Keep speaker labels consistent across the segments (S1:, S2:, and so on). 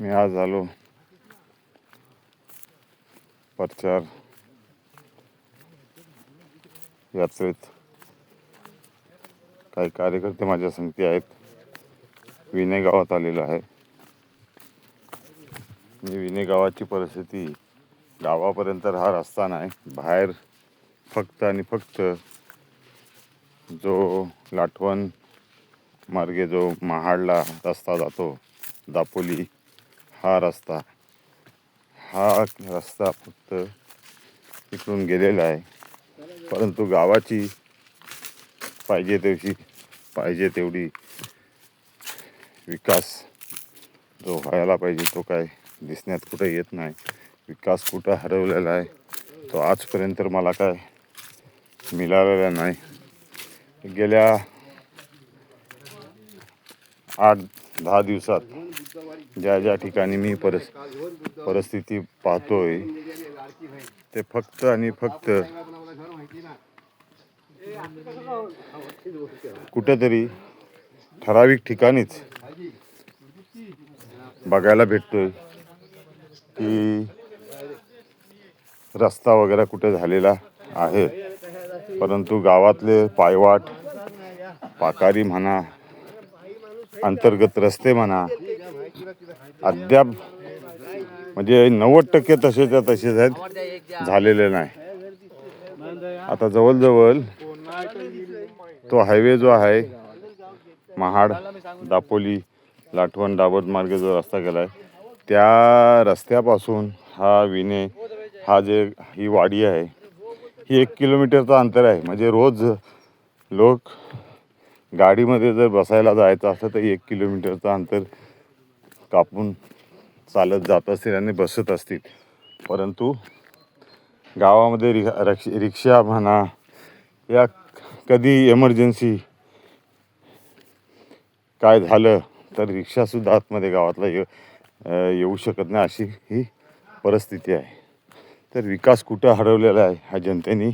S1: मी आज आलो प्रचार यात्रेत. काही कार्यकर्ते माझ्या संगती आहेत. विने गावात आलेलो आहे. मी विने गावाची परिस्थिती, गावापर्यंत हा रस्ता नाही, बाहेर फक्त आणि फक्त जो लाटवण मार्गे जो महाडला रस्ता जातो, दापोली, हा रस्ता फक्त इकडून गेलेला आहे. परंतु गावाची पाहिजे तेवढी विकास जो व्हायला पाहिजे तो काय दिसण्यात कुठे येत नाही. विकास कुठं हरवलेला आहे तो आजपर्यंत मला काय मिळालेला नाही. गेल्या 8-10 दिवसात ज्या ठिकाणी मी परिस्थिती पाहतोय ते फक्त आणि फक्त कुठेतरी ठराविक ठिकाणीच बघायला भेटतोय की रस्ता वगैरे कुठे झालेला आहे. परंतु गावातले पायवाट, पाकारी म्हणा, अंतर्गत रस्ते म्हणा, अद्याप म्हणजे 90% तसेच्या तसेच आहेत, झालेले नाही. आता जवळजवळ तो हायवे जो आहे महाड, दापोली, लाटवण, दाबोद मार्गे जो रस्ता गेला आहे त्या रस्त्यापासून ही वाडी आहे, ही 1 किलोमीटरचं अंतर आहे. म्हणजे रोज लोक गाडीमध्ये जर बसायला जायचं असतं तर 1 किलोमीटरचं अंतर कापून चालत जात असतील आणि बसत असतील. परंतु गावामध्ये रिक्षा म्हणा, या कधी इमर्जन्सी काय झालं तर रिक्षासुद्धा आतमध्ये गावातला येऊ शकत नाही, अशी ही परिस्थिती आहे. तर विकास कुठं हरवलेला आहे ह्या जनतेने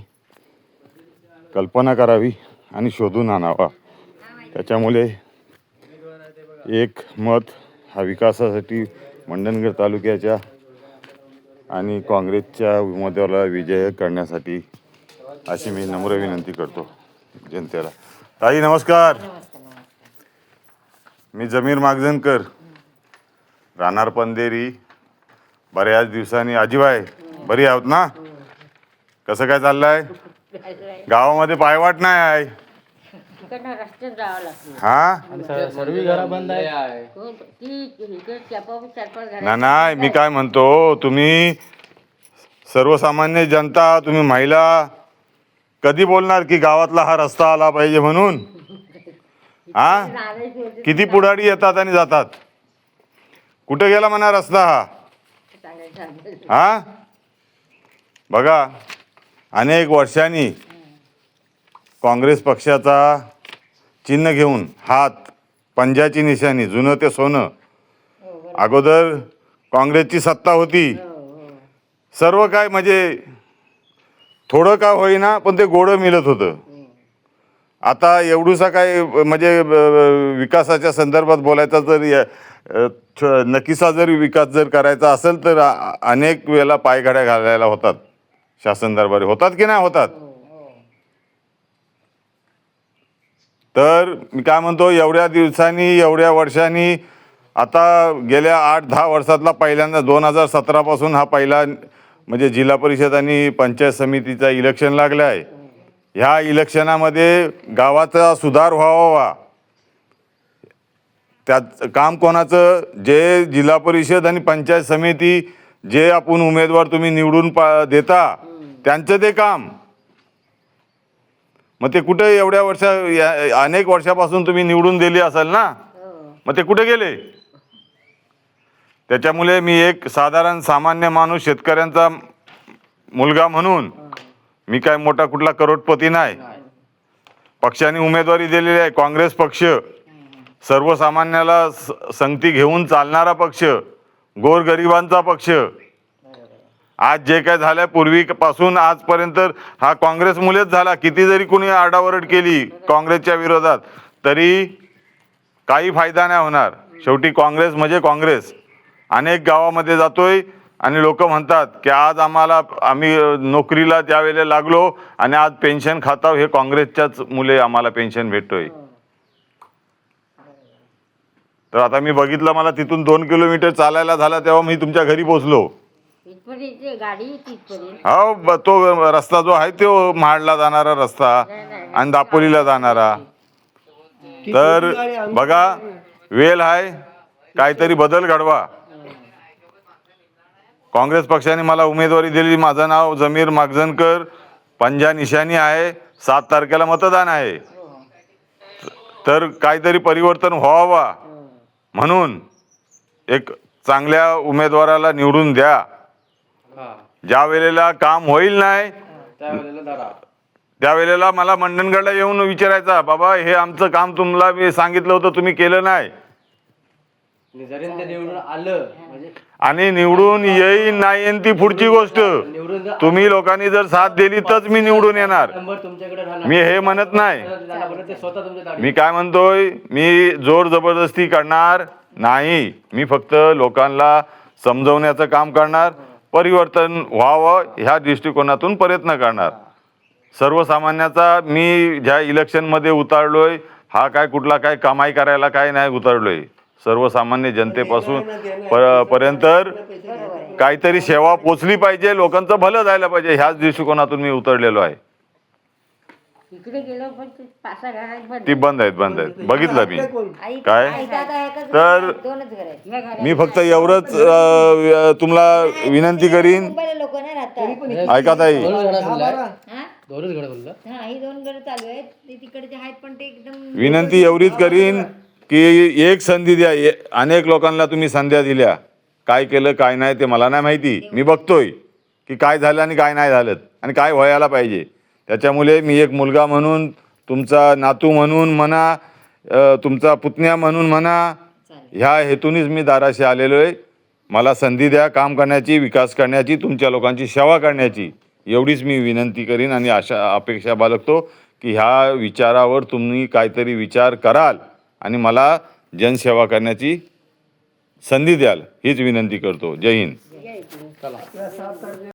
S1: कल्पना करावी आणि शोधून आणावा. त्याच्यामुळे एक मत हा विकासासाठी मंडणगड तालुक्याच्या आणि काँग्रेसच्या उमेदवाराला विजय करण्यासाठी अशी मी नम्र विनंती करतो जनतेला. ताई नमस्कार. मी जमीर मागजनकर, राहणार पंधेरी. बऱ्याच दिवसांनी आजीबाई बरी आहोत ना? कसं काय चाललंय? गावामध्ये पायवाट नाही आहे. हा नाही, मी काय म्हणतो, तुम्ही सर्वसामान्य जनता, तुम्ही महिला कधी बोलणार की गावातला हा रस्ता आला पाहिजे म्हणून? किती पुढारी येतात आणि जातात. कुठे गेला म्हणा रस्ता हा? बघा, अनेक वर्षांनी काँग्रेस पक्षाचा चिन्ह घेऊन हात, पंजाची निशाणी, जुनं ते सोनं. अगोदर काँग्रेसची सत्ता होती, सर्व काय म्हणजे थोडं का होईना पण ते गोडं मिळत होतं. आता एवढूसा काय म्हणजे विकासाच्या संदर्भात बोलायचा जर नक्कीचा जर विकास जर करायचा असेल तर अनेक वेळेला पायघड्या घालायला होतात, शासन दरबारी होतात की नाही होतात. तर मी काय म्हणतो, एवढ्या दिवसांनी, एवढ्या वर्षांनी, आता गेल्या 8-10 वर्षातला पहिल्यांदा 2017 पासून हा पहिला म्हणजे जिल्हा परिषद आणि पंचायत समितीचा इलेक्शन लागला आहे. ह्या इलेक्शनामध्ये गावाचा सुधार व्हावा, त्यात काम कोणाचं? जे जिल्हा परिषद आणि पंचायत समिती, जे आपण उमेदवार तुम्ही निवडून देता त्यांचं ते काम. मग ते कुठे एवढ्या अनेक वर्षापासून तुम्ही निवडून दिले असाल ना, मग ते कुठे गेले? त्याच्यामुळे मी एक साधारण सामान्य माणूस, शेतकऱ्यांचा मुलगा म्हणून, मी काय मोठा कुठला करोडपती नाही. पक्षाने उमेदवारी दिलेली आहे, काँग्रेस पक्ष सर्वसामान्याला संगती घेऊन चालणारा पक्ष, गोरगरिबांचा पक्ष. आज जे काय झालंय पूर्वीपासून आजपर्यंत हा काँग्रेस मुळेच झाला. किती जरी कोणी आरडाओरड केली काँग्रेसच्या विरोधात तरी काही फायदा नाही होणार. शेवटी काँग्रेस म्हणजे काँग्रेस. अनेक गावामध्ये जातोय आणि लोक म्हणतात की आज आम्ही नोकरीला त्यावेळेला लागलो आणि आज पेन्शन खाताव, हे काँग्रेसच्याच मुले आम्हाला पेन्शन भेटतोय. तर आता मी बघितलं, मला तिथून 2 किलोमीटर चालायला झाला तेव्हा मी तुमच्या घरी पोहोचलो. हो, तो रस्ता जो आहे तो महाडला जाणारा रस्ता आणि दापोलीला जाणारा. तर बघा, वेळ आहे, काहीतरी बदल घडवा. काँग्रेस पक्षाने मला उमेदवारी दिली. माझं नाव जमीर मागजनकर, पंजा निशाणी आहे. 7 तारखेला मतदान आहे. तर काहीतरी परिवर्तन व्हावा म्हणून एक चांगल्या उमेदवाराला निवडून द्या. ज्या वेळेला काम होईल नाही त्यावेळेला मला मंडणगडला येऊन विचारायचा, बाबा हे आमचं काम तुम्हाला मी सांगितलं होतं, तुम्ही केलं नाही. आणि निवडून येईन नाही येईन ती पुढची गोष्ट. तुम्ही लोकांनी जर साथ दिली तरच मी निवडून येणार. मी हे म्हणत नाही. मी काय म्हणतोय, मी जोर जबरदस्ती करणार नाही. मी फक्त लोकांना समजवण्याचं काम करणार, परिवर्तन व्हावं ह्या दृष्टिकोनातून प्रयत्न करणार. सर्वसामान्याचा मी ज्या इलेक्शनमध्ये उतरलोय, हा काय कुठला काय कमाई करायला काय नाही उतरलोय. सर्वसामान्य जनतेपासून पर्यंत काहीतरी सेवा पोचली पाहिजे, लोकांचं भलं जायला पाहिजे, ह्याच दृष्टिकोनातून मी उतरलेलो आहे. ती बंद आहेत बघितलं मी. काय तर मी फक्त एवढंच तुम्हाला विनंती करीन. ऐका ताई, विनंती एवढीच करीन की एक संधी द्या. अनेक लोकांना तुम्ही संध्या दिल्या, काय केलं काय नाही ते मला नाही माहिती. मी बघतोय की काय झालं आणि काय नाही झालं आणि काय व्हायला पाहिजे. त्याच्यामुळे मी एक मुलगा म्हणून, तुमचा नातू म्हणून म्हणा, तुमचा पुतण्या म्हणून म्हणा, ह्या हेतूनच मी दाराशी आलेलो आहे. मला संधी द्या काम करण्याची, विकास करण्याची, तुमच्या लोकांची सेवा करण्याची, एवढीच मी विनंती करीन. आणि अपेक्षा बाळगतो की ह्या विचारावर तुम्ही काहीतरी विचार कराल आणि मला जनसेवा करण्याची संधी द्याल, हीच विनंती करतो. जय हिंद.